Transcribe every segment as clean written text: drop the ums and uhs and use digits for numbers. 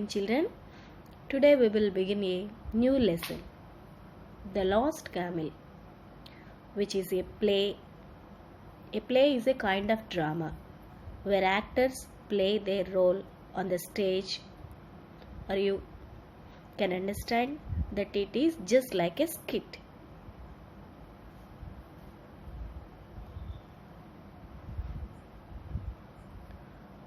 children. Today we will begin a new lesson, The Lost Camel, which is a play. A play is a kind of drama where actors play their role on the stage, or you can understand that it is just like a skit.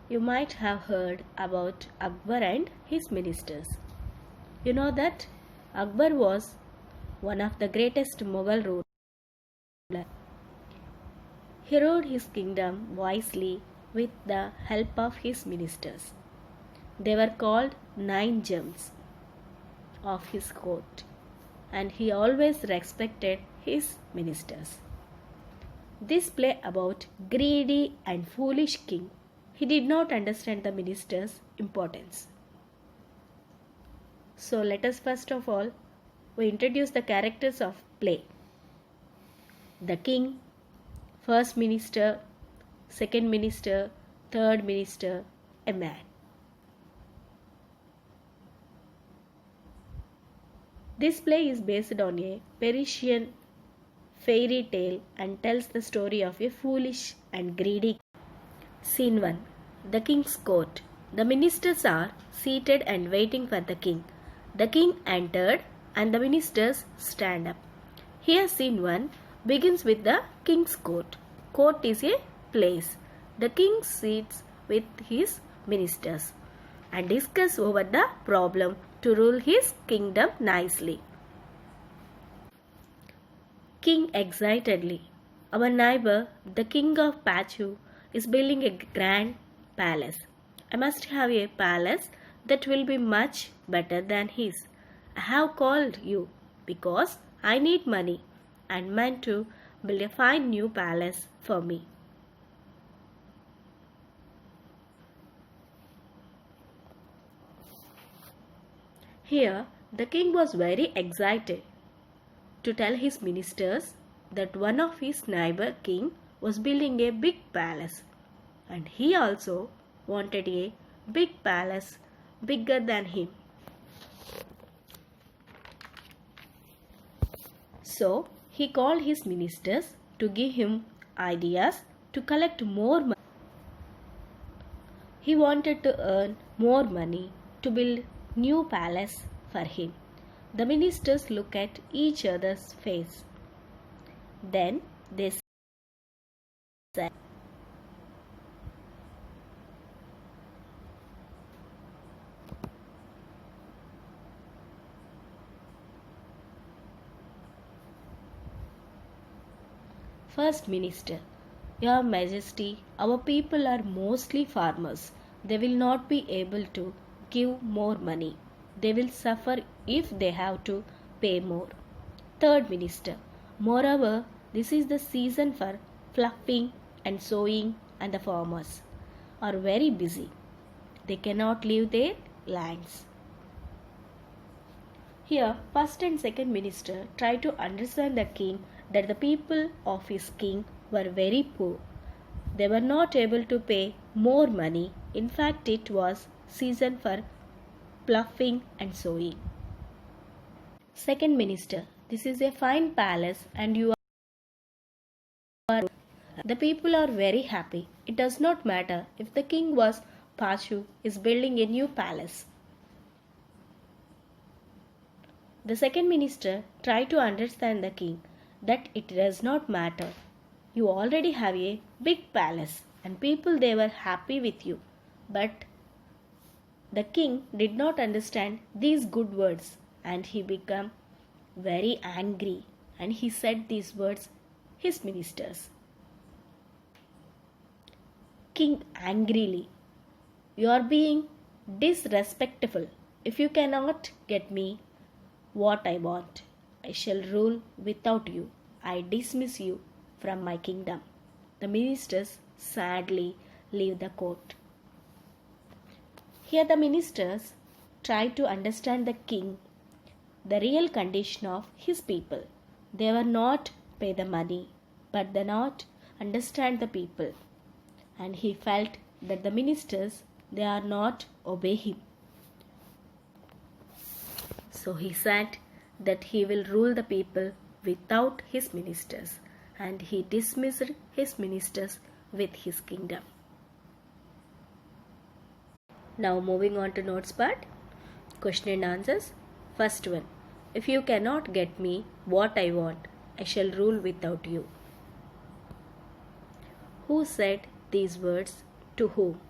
You might have heard about Akbar and his ministers. You know that Akbar was one of the greatest Mughal rulers. He ruled his kingdom wisely with the help of his ministers. They were called 9 gems of his court, and he always respected his ministers. This play about greedy and foolish king. He did not understand the minister's importance. So let us first of all we introduce the characters of play. The king, first minister, second minister, third minister, a man. This play is based on a Persian fairy tale and tells the story of a foolish and greedy. Scene 1. The king's court. The ministers are seated and waiting for the king. The king entered and the ministers stand up. Here scene 1 begins with the king's court. Court is a place. The king sits with his ministers and discuss over the problem to rule his kingdom nicely. King excitedly. Our neighbor, the king of Pachu, is building a grand palace. I must have a palace that will be much better than his. I have called you because I need money and meant to build a fine new palace for me. Here, the king was very excited to tell his ministers that one of his neighbor king was building a big palace, and he also wanted a big palace bigger than him. So he called his ministers to give him ideas to collect more money. He wanted to earn more money to build new palace for him. The ministers look at each other's face. Then they said, First Minister, Your Majesty, our people are mostly farmers. They will not be able to give more money. They will suffer if they have to pay more. Third Minister, moreover, this is the season for ploughing and sowing, and the farmers are very busy. They cannot leave their lands. Here, first and second minister try to understand the king that the people of his king were very poor. They were not able to pay more money. In fact, it was season for ploughing and sowing. Second minister, this is a fine palace and you are. The people are very happy. It does not matter if the king was Pachu is building a new palace. The second minister tried to understand the king that it does not matter. You already have a big palace and people they were happy with you. But the king did not understand these good words and he became very angry and he said these words his ministers. King angrily, You are being disrespectful. If you cannot get me what I want, I shall rule without you. I dismiss you from my kingdom. The ministers sadly leave the court. Here the ministers try to understand the king, the real condition of his people. They were not pay the money, but they not understand the people. And he felt that the ministers, they are not obey him. So he said that he will rule the people without his ministers, and he dismissed his ministers with his kingdom. Now moving on to notes part. Question and answers. First one. If you cannot get me what I want, I shall rule without you. Who said these words to whom?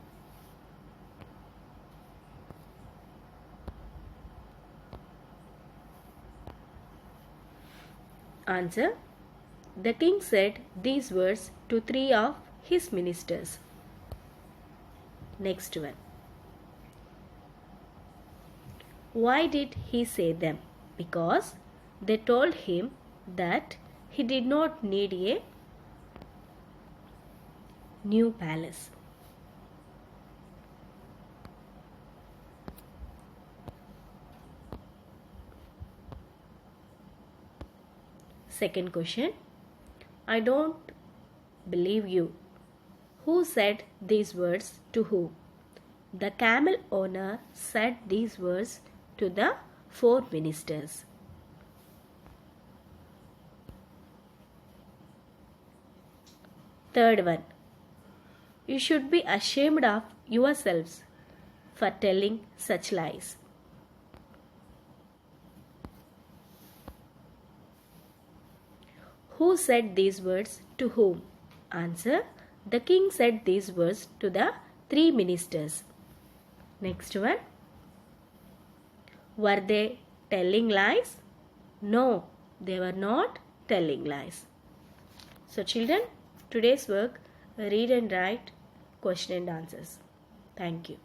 Answer. The king said these words to 3 of his ministers. Next one. Why did he say them? Because they told him that he did not need a new palace. Second question. I don't believe you. Who said these words to whom? The camel owner said these words to the 4 ministers. Third one. You should be ashamed of yourselves for telling such lies. Who said these words to whom? Answer. The king said these words to the 3 ministers. Next one. Were they telling lies? No, they were not telling lies. So children, today's work, read and write question and answers. Thank you.